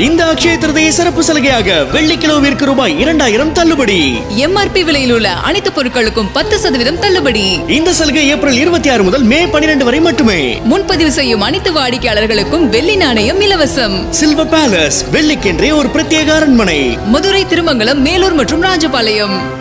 இந்த அக்ஷய திருதியை சிறப்பு சலுகையாக வெள்ளி கிலோவிற்கு ரூபாய் 2000 தள்ளுபடி. எம்ஆர்பி விலையில் உள்ள அனைத்து பொருட்களுக்கும் 10% தள்ளுபடி. இந்த சலுகை ஏப்ரல் 26 முதல் மே 12 வரை மட்டுமே. முன்பதிவு செய்யும் அனைத்து வாடிக்கையாளர்களுக்கும் வெள்ளி நாணயம் இலவசம். சில்வர் பேலஸ், வெள்ளிக்கென்றே ஒரு பிரத்யேக அரண்மனை. மதுரை, திருமங்கலம், மேலூர் மற்றும் ராஜபாளையம்.